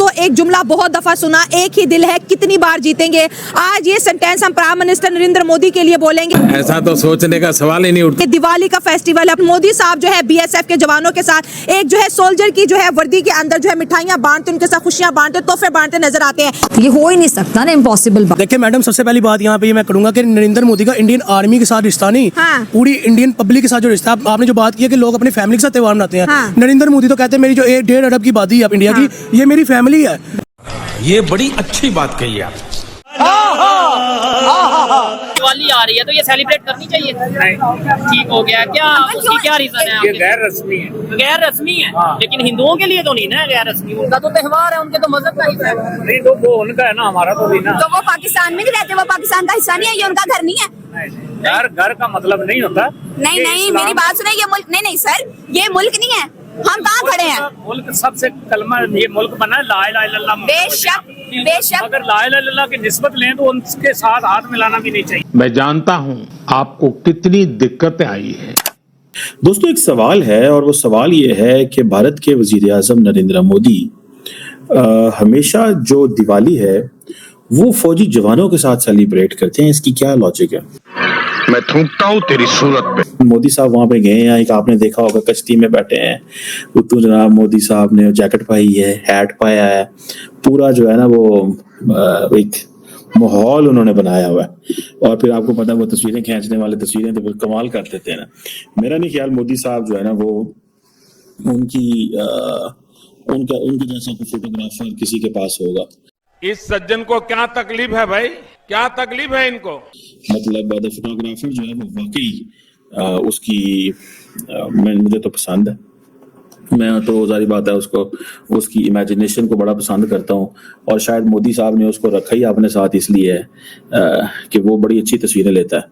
तो एक जुमला बहुत दफा सुना, एक ही दिल है कितनी बार जीतेंगे। आज ये सेंटेंस हम प्राइम मिनिस्टर नरेंद्र मोदी के लिए बोलेंगे। ऐसा तो सोचने का सवाल ही नहीं उठता। दिवाली का फेस्टिवल है, मोदी साहब जो है बीएसएफ के जवानों के साथ एक जो है सोल्जर की जो है वर्दी के अंदर जो है मिठाइयां बांटते, उनके साथ खुशियां बांटते, तोहफे बांटते नजर आते हैं। ये हो ही नहीं सकता ना, इम्पॉसिबल बात। देखिए मैडम, सबसे पहली बात यहाँ पे मैं करूंगा कि नरेंद्र मोदी का इंडियन आर्मी के साथ रिश्ता नहीं, हाँ। पूरी इंडियन पब्लिक के साथ जो रिश्ता, आपने जो बात की है कि लोग अपनी फैमिली के साथ त्योहार मनाते हैं, हाँ। नरेंद्र मोदी तो कहते हैं मेरी जो 1.5 अरब की आबादी है इंडिया की, ये मेरी फैमिली है। ये बड़ी अच्छी बात कही आप। दिवाली आ रही है तो ये सेलिब्रेट करनी चाहिए। ठीक हो गया क्या? उसकी क्या रीजन है? ये गैर रस्मी है। गैर रस्मी है, लेकिन हिंदुओं के लिए तो नहीं ना गैर रस्मी। उनका तो त्योहार है, उनके तो मजहब का हिस्सा है। नहीं तो वो उनका है ना, हमारा तो भी ना। तो वो पाकिस्तान में नहीं रहते, वो पाकिस्तान का हिस्सा नहीं है, ये उनका घर नहीं है। घर का मतलब नहीं होता। नहीं नहीं, मेरी बात सुने, ये मुल्क नहीं सर, ये मुल्क नहीं है। हम कहाँ खड़े हैं? मुल्क सबसे कलमा, ये मुल्क बना है ला इलाहा इल्लल्लाह। बेशक अगर ला इलाहा इल्लल्लाह की निस्बत लें तो उनके साथ हाथ मिलाना भी नहीं चाहिए। मैं जानता हूँ आपको कितनी दिक्कतें आई है। दोस्तों, एक सवाल है और वो सवाल ये है कि भारत के वजीर आज़म नरेंद्र मोदी हमेशा जो दिवाली है वो फौजी जवानों के साथ सेलिब्रेट करते हैं। इसकी क्या लॉजिक है? मैं थूकता हूँ तेरी सूरत पे। मोदी साहब वहां पे गए हैं, एक आपने देखा होगा कश्ती में बैठे हैं, उत्तू जनाब मोदी साहब ने जैकेट पाई है, हैट पाया है, पूरा जो है ना वो एक माहौल उन्होंने बनाया हुआ है। और फिर आपको पता है वो तस्वीरें खींचने वाले तस्वीरें तो फिर कमाल कर देते हैं ना। मेरा नहीं ख्याल मोदी साहब जो है ना वो उनके जैसा कोई फोटोग्राफर किसी के पास होगा। इस सज्जन को क्या तकलीफ है भाई? क्या तकलीफ है इनको? मतलब द फोटोग्राफर जो है वो वाकई उसकी मुझे तो पसंद है। मैं तो जारी बात है उसकी इमेजिनेशन को बड़ा पसंद करता हूँ, और शायद मोदी साहब ने उसको रखा ही अपने साथ इसलिए है कि वो बड़ी अच्छी तस्वीरें लेता है।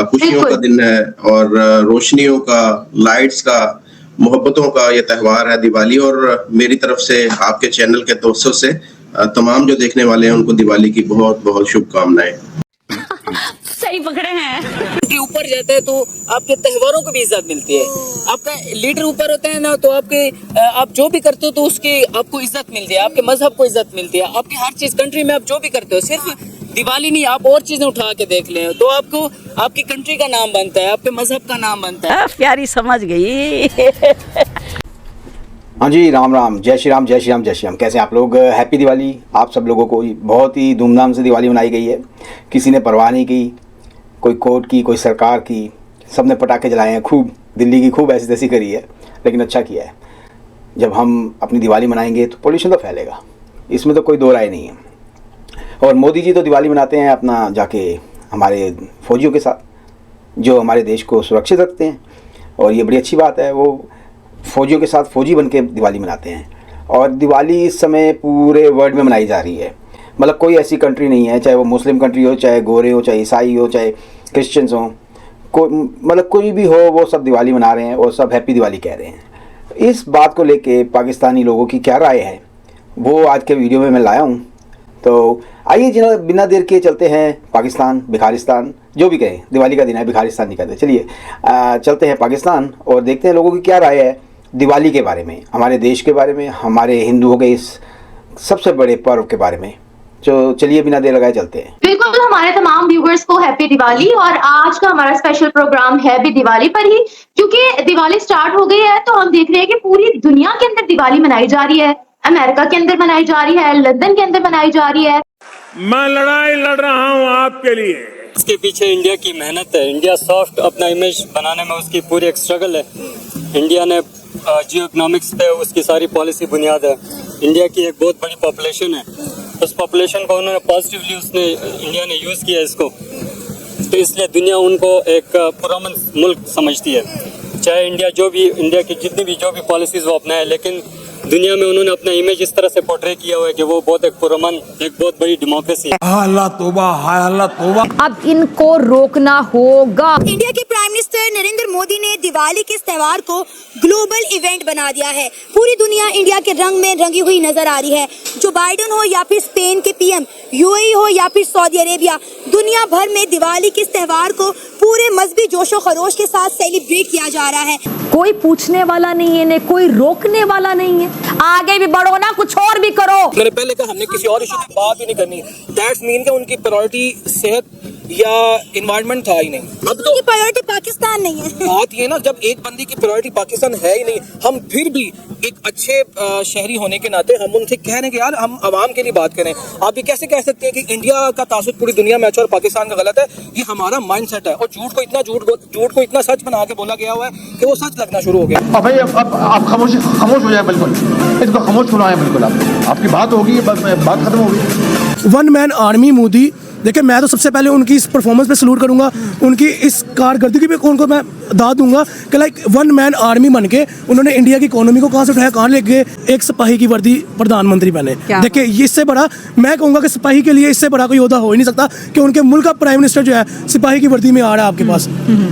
खुशियों का दिन है और रोशनियों का, लाइट्स का, मोहब्बतों का ये त्यौहार है दिवाली। और मेरी तरफ से आपके चैनल के दोस्तों से तमाम जो देखने वाले हैं उनको दिवाली की बहुत बहुत शुभकामनाएं। सही पकड़े हैं। के ऊपर जाते हैं तो आपके त्योहारों को भी इज्जत मिलती है। आपका लीडर ऊपर होता है ना, तो आप जो भी करते हो तो उसकी आपको इज्जत मिलती है, आपके मजहब को इज्जत मिलती है, आपकी हर चीज कंट्री में आप जो भी करते हो, सिर्फ दिवाली नहीं, आप और चीजें उठा के देख लें तो आपको आपकी कंट्री का नाम बनता है, आपके मजहब का नाम बनता है। प्यारी समझ गई। हाँ जी, राम राम, जय श्री राम, जय श्री राम, जय श्री राम। कैसे आप लोग? हैप्पी दिवाली आप सब लोगों को। बहुत ही धूमधाम से दिवाली मनाई गई है, किसी ने परवाह नहीं की, कोई कोर्ट की, कोई सरकार की, सब ने पटाखे जलाए हैं खूब। दिल्ली की खूब ऐसी तैसी करी है, लेकिन अच्छा किया है। जब हम अपनी दिवाली मनाएंगे तो पोल्यूशन तो फैलेगा, इसमें तो कोई दो राय नहीं है। और मोदी जी तो दिवाली मनाते हैं अपना जाके हमारे फौजियों के साथ, जो हमारे देश को सुरक्षित रखते हैं, और ये बड़ी अच्छी बात है। वो फौजियों के साथ फौजी बन के दिवाली मनाते हैं, और दिवाली इस समय पूरे वर्ल्ड में मनाई जा रही है। मतलब कोई ऐसी कंट्री नहीं है, चाहे वो मुस्लिम कंट्री हो, चाहे गोरे हो, चाहे ईसाई हो, चाहे क्रिश्चियंस हो, मतलब कोई भी हो, वो सब दिवाली मना रहे हैं और सब हैप्पी दिवाली कह रहे हैं। इस बात को लेके पाकिस्तानी लोगों की क्या राय है वो आज के वीडियो में मैं लाया हूँ। तो आइए जना बिना देर के चलते हैं पाकिस्तान, भिखारिस्तान, जो भी कहें, दिवाली का दिन है, भिखारिस्तान नहीं कहते। चलिए चलते हैं पाकिस्तान और देखते हैं लोगों की क्या राय है दिवाली के बारे में, हमारे देश के बारे में, हमारे हिंदुओं के इस सबसे बड़े पर्व के बारे में। तो चलिए बिना देर लगाए चलते हैं। बिल्कुल, हमारे तमाम व्यूवर्स को हैप्पी दिवाली। और आज का हमारा स्पेशल प्रोग्राम है भी दिवाली पर ही, क्योंकि दिवाली स्टार्ट हो गई है तो हम देख रहे हैं कि पूरी दुनिया के अंदर दिवाली मनाई जा रही है। अमेरिका के अंदर मनाई जा रही है, लंदन के अंदर मनाई जा रही है। मैं लड़ाई लड़ रहा हूँ आपके लिए। इसके पीछे इंडिया की मेहनत है। इंडिया सॉफ्ट अपना इमेज बनाने में उसकी पूरी एक स्ट्रगल है। इंडिया ने जियो इकोनॉमिक्स पे उसकी सारी पॉलिसी बुनियाद है। इंडिया की एक बहुत बड़ी पॉपुलेशन है, उस पॉपुलेशन को उन्होंने पॉजिटिवली इंडिया ने यूज़ किया इसको, तो इसलिए दुनिया उनको एक पुरअमन मुल्क समझती है। चाहे इंडिया की जितनी भी जो भी पॉलिसीज़ वो अपनाए, लेकिन दुनिया में उन्होंने अपना इमेज इस तरह से पोर्ट्रे किया हुआ है कि वो बहुत एक पुरअमन, एक बहुत बड़ी डेमोक्रेसी है। अल्लाह तौबा, हाय अल्लाह तौबा। अब इनको रोकना होगा। इंडिया के prime prime minister Narendra Modi ने दिवाली के इस त्योहार को ग्लोबल इवेंट बना दिया है। पूरी दुनिया इंडिया के रंग में रंगी हुई नजर आ रही है। जो बाइडेन हो या फिर स्पेन के पीएम, यूएई हो या फिर सऊदी अरेबिया, दुनिया भर में दिवाली के इस त्योहार को पूरे मजहबी जोशो खरोश के साथ सेलिब्रेट किया जा रहा है। कोई पूछने वाला नहीं है, ने कोई रोकने वाला नहीं है। आगे भी बढ़ो ना, कुछ और भी करो। मैंने पहले कहा हमने किसी और इशू की बात ही नहीं करनी। दैट्स मीन कि उनकी प्रायोरिटी सेहत या एनवायरनमेंट था ही नहीं। अब तो उनकी प्रायोरिटी पाकिस्तान नहीं है। बात ये ना, जब एक बंदी की प्रायोरिटी पाकिस्तान है ही नहीं, हम फिर भी एक अच्छे शहरी होने के नाते हम उनसे कह रहे हैं कि यार हम आवाम के लिए बात करें। आप ये कैसे कह सकते हैं कि इंडिया का तासुब पूरी दुनिया में अच्छा और पाकिस्तान का गलत है? ये हमारा माइंडसेट है। और झूठ को इतना सच बना के बोला गया हुआ है कि वो सच लगना शुरू हो गया। अब भाई अब आप खामोश हो जाए, बिल्कुल इसको खामोश सुनाए, बिल्कुल आपकी बात होगी, बात खत्म होगी। वन मैन आर्मी मोदी, देखिए मैं तो सबसे पहले उनकी इस परफॉर्मेंस पे सलूट करूंगा, उनकी इस कारकर्दगी पे उनको मैं दाद दूंगा कि लाइक वन मैन आर्मी बन के उन्होंने इंडिया की इकोनॉमी को कहाँ से उठाया, कहाँ ले गए। एक सिपाही की वर्दी प्रधानमंत्री बने। देखिए इससे बड़ा मैं कहूँगा कि सिपाही के लिए इससे बड़ा कोई ओहदा हो ही नहीं सकता कि उनके मुल्क का प्राइम मिनिस्टर जो है सिपाही की वर्दी में आ रहा है आपके पास।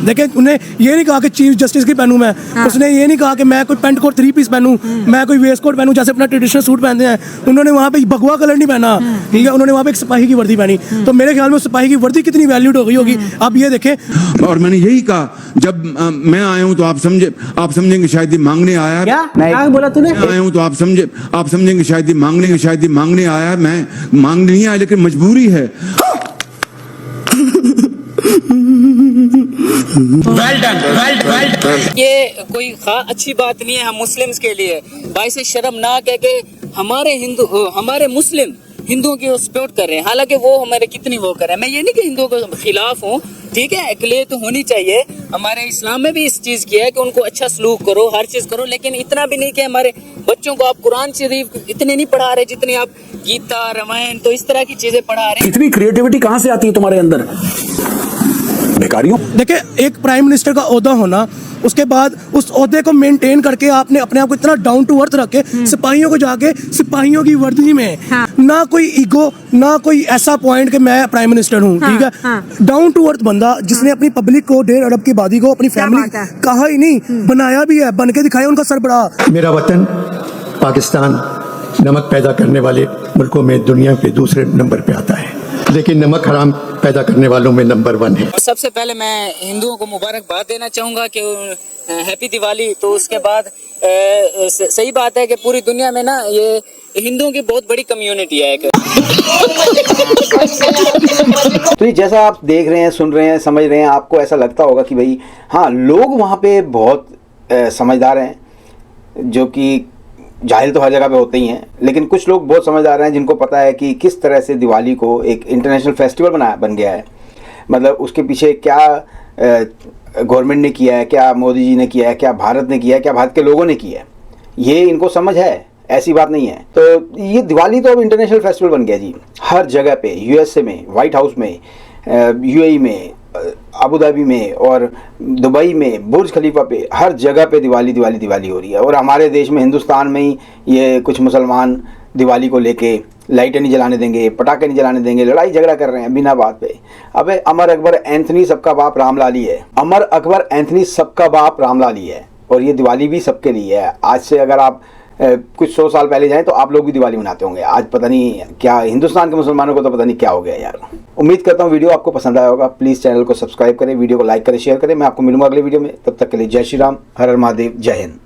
देखिए उन्हें ये नहीं कहा कि चीफ जस्टिस की पहनूं मैं, उसने ये नहीं कहा कि मैं कोई पेंट कोट 3 पीस पहनूं, मैं कोई वेस्ट कोट पहनूं जैसे अपना ट्रेडिशनल सूट पहनते हैं। उन्होंने वहाँ पे भगवा कलर नहीं पहना, ठीक है, उन्होंने वहाँ पे एक सिपाही की वर्दी पहनी। तो मेरे ख्याल में सिपाही की वर्दी कितनी वैल्यूड हो गई होगी आप ये देखें। और मैंने यही कहा, जब मैं आया हूं तो आप समझेंगे शायद ये मांगने आया। क्या बोला तूने? मैं आया हूं तो आप समझेंगे शायद ये मांगने आया। मैं मांगने नहीं आया, लेकिन मजबूरी है। well done. ये कोई अच्छी बात नहीं है हम मुस्लिम्स के लिए। भाई से शर्मनाक है कि हमारे मुस्लिम हिंदुओं की सपोर्ट कर रहे हैं, हालांकि वो हमारे कितनी वो कर रहे हैं। मैं ये नहीं कि हिंदुओं के खिलाफ हूँ, ठीक है, अकलियत तो होनी चाहिए। हमारे इस्लाम में भी इस चीज़ की है कि उनको अच्छा सलूक करो, हर चीज़ करो, लेकिन इतना भी नहीं कि हमारे बच्चों को आप कुरान शरीफ इतने नहीं पढ़ा रहे जितने आप गीता, रामायण, तो इस तरह की चीज़ें पढ़ा रहे हैं। इतनी क्रिएटिविटी कहाँ से आती है तुम्हारे अंदर, बेकारियों? देखिए एक प्राइम मिनिस्टर का ओहदा होना, उसके बाद उस ओहदे को मेंटेन करके आपने अपने आप को इतना डाउन टू अर्थ रख के सिपाहियों को जाके सिपाहियों की वर्दी में ना कोई ईगो, ना कोई ऐसा पॉइंट कि मैं प्राइम मिनिस्टर हूँ, ठीक है, डाउन टू अर्थ बंदा जिसने अपनी पब्लिक को 1.5 अरब की आबादी को अपनी फैमिली कहा ही नहीं, बनाया भी है, बन के दिखाया उनका सरबराह। मेरा वतन पाकिस्तान नमक पैदा करने वाले मुल्कों में दुनिया के दूसरे नंबर पे आता है, लेकिन नमक हराम पैदा करने वालों में नंबर 1 है। सबसे पहले मैं हिंदुओं को मुबारकबाद देना चाहूँगा कि हैप्पी दिवाली। तो उसके बाद सही बात है कि पूरी दुनिया में ना ये हिंदुओं की बहुत बड़ी कम्युनिटी है एक। तो ये जैसा आप देख रहे हैं, सुन रहे हैं, समझ रहे हैं, आपको ऐसा लगता होगा कि भाई हाँ, लोग वहाँ पे बहुत समझदार हैं, जो कि जाहिल तो हर जगह पे होते ही हैं, लेकिन कुछ लोग बहुत समझदार हैं जिनको पता है कि किस तरह से दिवाली को एक इंटरनेशनल फेस्टिवल बन गया है। मतलब उसके पीछे क्या गवर्नमेंट ने किया है, क्या मोदी जी ने किया है, क्या भारत ने किया है, क्या भारत के लोगों ने किया है, ये इनको समझ है, ऐसी बात नहीं है। तो ये दिवाली तो अब इंटरनेशनल फेस्टिवल बन गया जी, हर जगह पे, यूएसए में, व्हाइट हाउस में, यूएई में, अबू धाबी में और दुबई में, बुर्ज खलीफा पे, हर जगह पे दिवाली हो रही है। और हमारे देश में, हिंदुस्तान में ही ये कुछ मुसलमान दिवाली को लेके लाइटें नहीं जलाने देंगे, पटाखे नहीं जलाने देंगे, लड़ाई झगड़ा कर रहे हैं बिना बात पे। अबे अमर अकबर एंथनी सबका बाप रामलाली है, अमर अकबर एंथनी सबका बाप रामलाली है, और ये दिवाली भी सबके लिए है। आज से अगर आप कुछ 100 साल पहले जाएं तो आप लोग भी दिवाली मनाते होंगे। आज पता नहीं क्या हिंदुस्तान के मुसलमानों को तो पता नहीं क्या हो गया यार। उम्मीद करता हूँ वीडियो आपको पसंद आया होगा। प्लीज़ चैनल को सब्सक्राइब करें, वीडियो को लाइक करें, शेयर करें। मैं आपको मिलूंगा अगले वीडियो में, तब तक के लिए जय श्री राम, हर हर महादेव, जय हिंद।